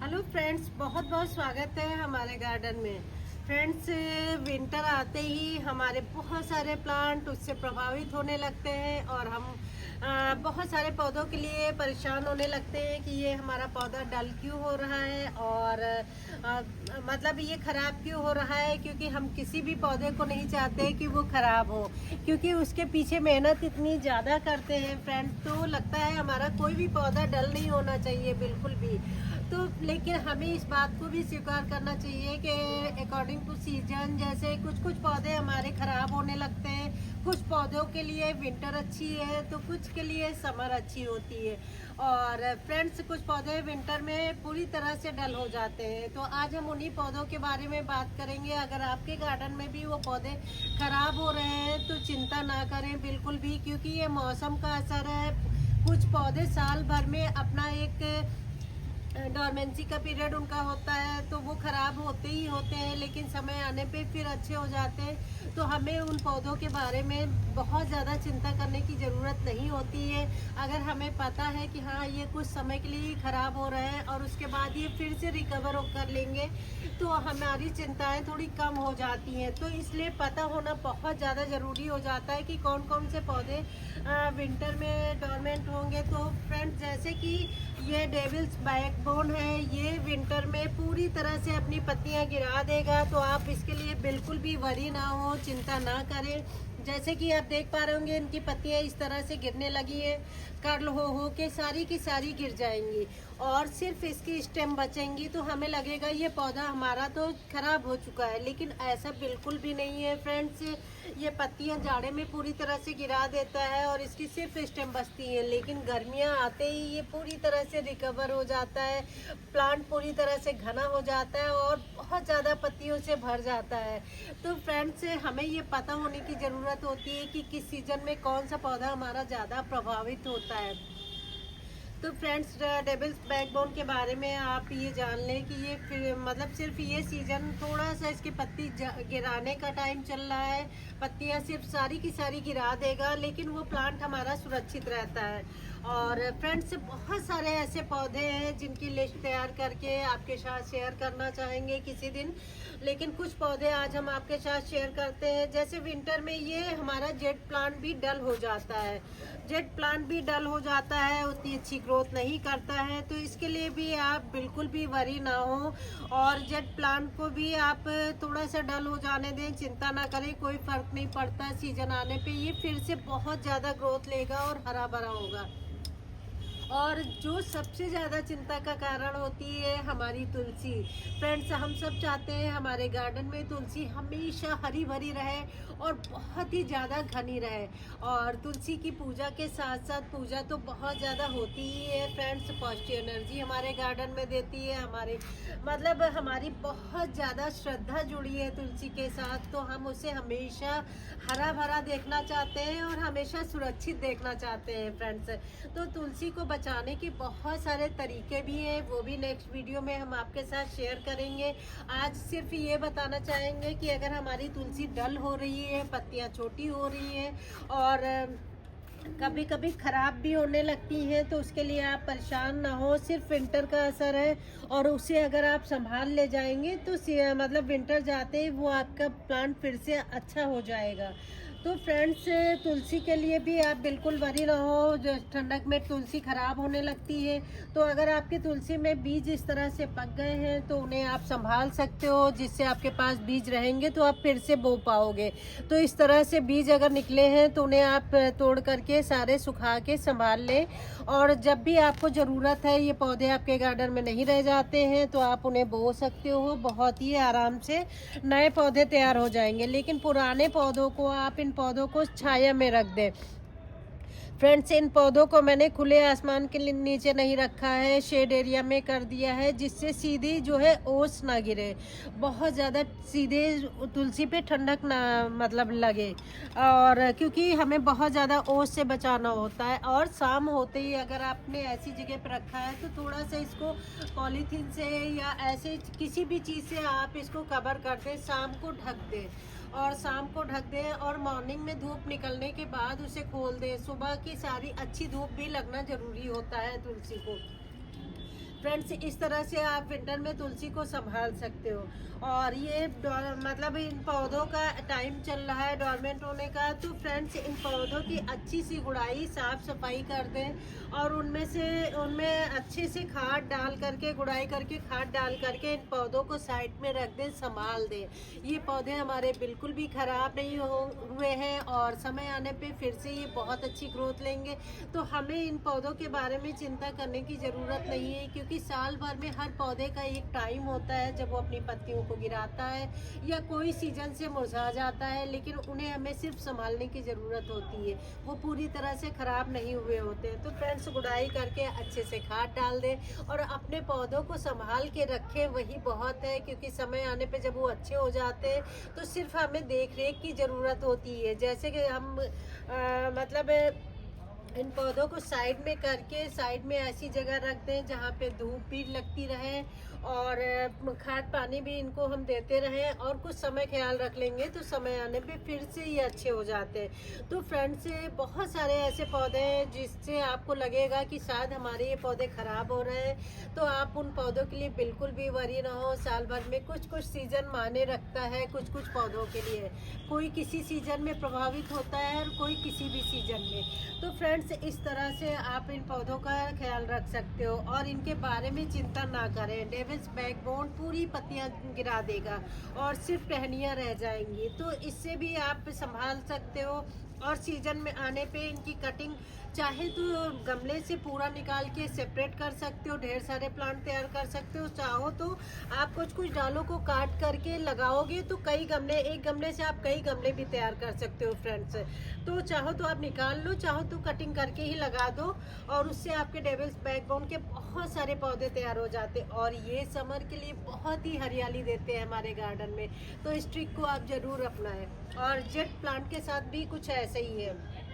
Hello friends, बहुत बहुत स्वागत है हमारे गार्डन में। फ्रेंड्स, विंटर आते ही हमारे बहुत सारे प्लांट उससे प्रभावित होने लगते हैं और हम बहुत सारे पौधों के लिए परेशान होने लगते हैं कि ये हमारा पौधा डल क्यों हो रहा है और मतलब ये ख़राब क्यों हो रहा है, क्योंकि हम किसी भी पौधे को नहीं चाहते कि वो ख़राब हो, क्योंकि उसके पीछे मेहनत इतनी ज़्यादा करते हैं फ्रेंड्स। तो लगता है हमारा कोई भी पौधा डल नहीं होना चाहिए बिल्कुल भी। तो लेकिन हमें इस बात को भी स्वीकार करना चाहिए कि अकॉर्डिंग टू सीजन, जैसे कुछ कुछ पौधे हमारे ख़राब होने लगते हैं, कुछ पौधों के लिए विंटर अच्छी है तो कुछ के लिए समर अच्छी होती है। और फ्रेंड्स, कुछ पौधे विंटर में पूरी तरह से डल हो जाते हैं। तो आज हम उन्हीं पौधों के बारे में बात करेंगे। अगर आपके गार्डन में भी वो पौधे ख़राब हो रहे हैं तो चिंता ना करें बिल्कुल भी, क्योंकि ये मौसम का असर है। कुछ पौधे साल भर में अपना एक डोरमेंसी का पीरियड उनका होता है तो वो ख़राब होते ही होते हैं, लेकिन समय आने पे फिर अच्छे हो जाते हैं। तो हमें उन पौधों के बारे में बहुत ज़्यादा चिंता करने की ज़रूरत नहीं होती है। अगर हमें पता है कि हाँ, ये कुछ समय के लिए ख़राब हो रहे हैं और उसके बाद ये फिर से रिकवर कर लेंगे, तो हमारी चिंताएं थोड़ी कम हो जाती हैं। तो इसलिए पता होना बहुत ज़्यादा ज़रूरी हो जाता है कि कौन कौन से पौधे विंटर में डोरमेंट होंगे। तो फ्रेंड्स, जैसे कि ये डेविल्स बैकबोन है, ये विंटर में पूरी तरह से अपनी पत्तियां गिरा देगा। तो आप इसके लिए बिल्कुल भी वरी ना हो, चिंता ना करें। जैसे कि आप देख पा रहे होंगे, इनकी पत्तियां इस तरह से गिरने लगी है, कर्ल हो के सारी की सारी गिर जाएंगी और सिर्फ इसकी स्टेम बचेंगी। तो हमें लगेगा ये पौधा हमारा तो खराब हो चुका है, लेकिन ऐसा बिल्कुल भी नहीं है फ्रेंड्स। ये पत्तियां जाड़े में पूरी तरह से गिरा देता है और इसकी सिर्फ स्टेम बचती है, लेकिन गर्मियां आते ही ये पूरी तरह से रिकवर हो जाता है। प्लांट पूरी तरह से घना हो जाता है और बहुत ज़्यादा पत्तियों से भर जाता है। तो फ्रेंड्स, हमें ये पता होने की ज़रूरत होती है कि किस सीज़न में कौन सा पौधा हमारा ज़्यादा प्रभावित होता है। तो फ्रेंड्स, डेविल्स बैकबोन के बारे में आप ये जान लें कि ये फिर मतलब सिर्फ ये सीज़न थोड़ा सा इसकी पत्ती गिराने का टाइम चल रहा है। पत्तियां सिर्फ सारी की सारी गिरा देगा, लेकिन वो प्लांट हमारा सुरक्षित रहता है। और फ्रेंड्स, बहुत सारे ऐसे पौधे हैं जिनकी लिस्ट तैयार करके आपके साथ शेयर करना चाहेंगे किसी दिन, लेकिन कुछ पौधे आज हम आपके साथ शेयर करते हैं। जैसे विंटर में ये हमारा जेट प्लांट भी डल हो जाता है। जेट प्लांट भी डल हो जाता है, उतनी अच्छी ग्रोथ नहीं करता है। तो इसके लिए भी आप बिल्कुल भी वरी ना हो और जेट प्लांट को भी आप थोड़ा सा डल हो जाने दें, चिंता ना करें, कोई फर्क नहीं पड़ता। सीजन आने पे ये फिर से बहुत ज़्यादा ग्रोथ लेगा और हरा भरा होगा। और जो सबसे ज़्यादा चिंता का कारण होती है हमारी तुलसी। फ्रेंड्स, हम सब चाहते हैं हमारे गार्डन में तुलसी हमेशा हरी भरी रहे और बहुत ही ज़्यादा घनी रहे। और तुलसी की पूजा के साथ साथ पूजा तो बहुत ज़्यादा होती ही है फ्रेंड्स। पॉजिटिव एनर्जी हमारे गार्डन में देती है, हमारे मतलब हमारी बहुत ज़्यादा श्रद्धा जुड़ी है तुलसी के साथ। तो हम उसे हमेशा हरा भरा देखना चाहते हैं और हमेशा सुरक्षित देखना चाहते हैं फ्रेंड्स। तो तुलसी को बचाने के बहुत सारे तरीके भी हैं, वो भी नेक्स्ट वीडियो में हम आपके साथ शेयर करेंगे। आज सिर्फ ये बताना चाहेंगे कि अगर हमारी तुलसी डल हो रही है, पत्तियां छोटी हो रही हैं और कभी कभी ख़राब भी होने लगती हैं, तो उसके लिए आप परेशान ना हो। सिर्फ विंटर का असर है और उसे अगर आप संभाल ले जाएंगे तो मतलब विंटर जाते ही वो आपका प्लांट फिर से अच्छा हो जाएगा। तो फ्रेंड्स, तुलसी के लिए भी आप बिल्कुल वरी ना हो। जो ठंडक में तुलसी ख़राब होने लगती है, तो अगर आपकी तुलसी में बीज इस तरह से पक गए हैं तो उन्हें आप संभाल सकते हो, जिससे आपके पास बीज रहेंगे तो आप फिर से बो पाओगे। तो इस तरह से बीज अगर निकले हैं तो उन्हें आप तोड़ करके सारे सुखा के संभाल लें। और जब भी आपको ज़रूरत है, ये पौधे आपके गार्डन में नहीं रह जाते हैं, तो आप उन्हें बो सकते हो। बहुत ही आराम से नए पौधे तैयार हो जाएंगे। लेकिन पुराने पौधों को आप इन पौधों को छाया में रख दें। फ्रेंड्स, इन पौधों को मैंने खुले आसमान के नीचे नहीं रखा है, शेड एरिया में कर दिया है, जिससे सीधी जो है ओस ना गिरे, बहुत ज़्यादा सीधे तुलसी पे ठंडक ना मतलब लगे। और क्योंकि हमें बहुत ज़्यादा ओस से बचाना होता है। और शाम होते ही अगर आपने ऐसी जगह पर रखा है तो थोड़ा सा इसको पॉलीथीन से या ऐसे किसी भी चीज़ से आप इसको कवर कर दें, शाम को ढक दें और शाम को ढक दें और मॉर्निंग में धूप निकलने के बाद उसे खोल दें। सुबह की सारी अच्छी धूप भी लगना ज़रूरी होता है तुलसी को। फ्रेंड्स इस तरह से आप विंटर में तुलसी को संभाल सकते हो। और ये मतलब इन पौधों का टाइम चल रहा है डोरमेंट होने का, तो फ्रेंड्स इन पौधों की अच्छी सी गुड़ाई साफ सफाई कर दें और उनमें अच्छे से खाद डाल करके, गुड़ाई करके, खाद डाल करके इन पौधों को साइड में रख दें, संभाल दें। ये पौधे हमारे बिल्कुल भी ख़राब नहीं हुए हैं और समय आने पे फिर से ये बहुत अच्छी ग्रोथ लेंगे। तो हमें इन पौधों के बारे में चिंता करने की ज़रूरत नहीं है, क्योंकि साल भर में हर पौधे का एक टाइम होता है जब वो अपनी पत्तियों को गिराता है या कोई सीजन से मुरझा जाता है, लेकिन उन्हें हमें सिर्फ संभालने की ज़रूरत होती है, वो पूरी तरह से ख़राब नहीं हुए होते हैं। तो फ्रेंड्स गुड़ाई करके अच्छे से खाद डाल दें और अपने पौधों को संभाल के रखें, वही बहुत है। क्योंकि समय आने पे जब वो अच्छे हो जाते हैं तो सिर्फ हमें देख रेख की ज़रूरत होती है। जैसे कि हम मतलब इन पौधों को साइड में करके साइड में ऐसी जगह रख दें जहाँ पे धूप भी लगती रहे और खाद पानी भी इनको हम देते रहें, और कुछ समय ख्याल रख लेंगे तो समय आने पे फिर से ये अच्छे हो जाते हैं। तो फ्रेंड्स बहुत सारे ऐसे पौधे हैं जिससे आपको लगेगा कि शायद हमारे ये पौधे ख़राब हो रहे हैं, तो आप उन पौधों के लिए बिल्कुल भी वरी ना हो। साल भर में कुछ कुछ सीज़न माने रखता है कुछ कुछ पौधों के लिए, कोई किसी सीज़न में प्रभावित होता है और कोई किसी भी सीज़न में। तो फ्रेंड्स इस तरह से आप इन पौधों का ख्याल रख सकते हो और इनके बारे में चिंता ना करें। डेविल्स बैकबोन पूरी पत्तियां गिरा देगा और सिर्फ टहनियाँ रह जाएंगी, तो इससे भी आप संभाल सकते हो। और सीजन में आने पे इनकी कटिंग चाहे तो गमले से पूरा निकाल के सेपरेट कर सकते हो, ढेर सारे प्लांट तैयार कर सकते हो। चाहो तो आप कुछ कुछ डालों को काट करके लगाओगे तो कई गमले, एक गमले से आप कई गमले भी तैयार कर सकते हो फ्रेंड्स। तो चाहो तो आप निकाल लो, चाहो तो कटिंग करके ही लगा दो और उससे आपके डेविल्स बैकबोन के बहुत सारे पौधे तैयार हो जाते हैं और ये समर के लिए बहुत ही हरियाली देते हैं हमारे गार्डन में। तो इस ट्रिक को आप ज़रूर अपनाएं। और जेट प्लांट के साथ भी कुछ ऐसे ही है,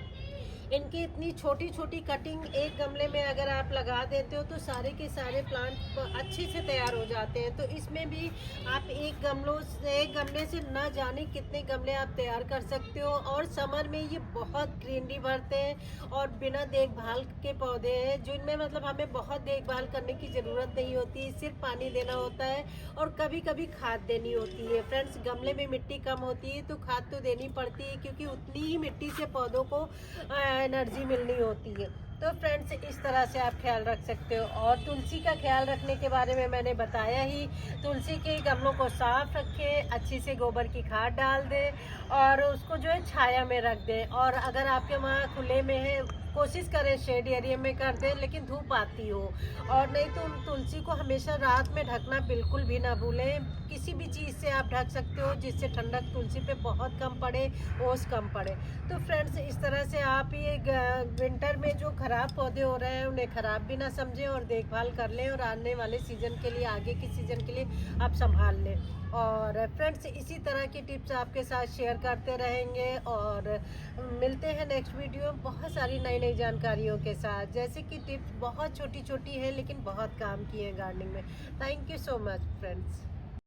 इनकी इतनी छोटी छोटी कटिंग एक गमले में अगर आप लगा देते हो तो सारे के सारे प्लांट अच्छे से तैयार हो जाते हैं। तो इसमें भी आप एक गमले से न जाने कितने गमले आप तैयार कर सकते हो। और समर में ये बहुत ग्रीनरी भरते हैं और बिना देखभाल के पौधे हैं जिनमें मतलब हमें बहुत देखभाल करने की ज़रूरत नहीं होती, सिर्फ पानी देना होता है और कभी कभी खाद देनी होती है। फ्रेंड्स गमले में मिट्टी कम होती है तो खाद तो देनी पड़ती है, क्योंकि उतनी ही मिट्टी से पौधों को एनर्जी मिलनी होती है। तो फ्रेंड्स इस तरह से आप ख्याल रख सकते हो। और तुलसी का ख्याल रखने के बारे में मैंने बताया ही। तुलसी के गमलों को साफ रखें, अच्छी से गोबर की खाद डाल दें और उसको जो है छाया में रख दें। और अगर आपके वहाँ खुले में है कोशिश करें शेड एरिया में कर दें, लेकिन धूप आती हो। और नहीं तो तुलसी को हमेशा रात में ढकना बिल्कुल भी ना भूलें। किसी भी चीज़ से आप ढक सकते हो जिससे ठंडक तुलसी पे बहुत कम पड़े, ओस कम पड़े। तो फ्रेंड्स इस तरह से आप ये विंटर में जो ख़राब पौधे हो रहे हैं उन्हें ख़राब भी ना समझें और देखभाल कर लें और आने वाले सीज़न के लिए, आगे की सीज़न के लिए आप संभाल लें। और फ्रेंड्स इसी तरह की टिप्स आपके साथ शेयर करते रहेंगे और मिलते हैं नेक्स्ट वीडियो में बहुत सारी नई नई जानकारियों के साथ। जैसे कि टिप्स बहुत छोटी छोटी हैं लेकिन बहुत काम की हैं गार्डनिंग में। Thank you so much friends.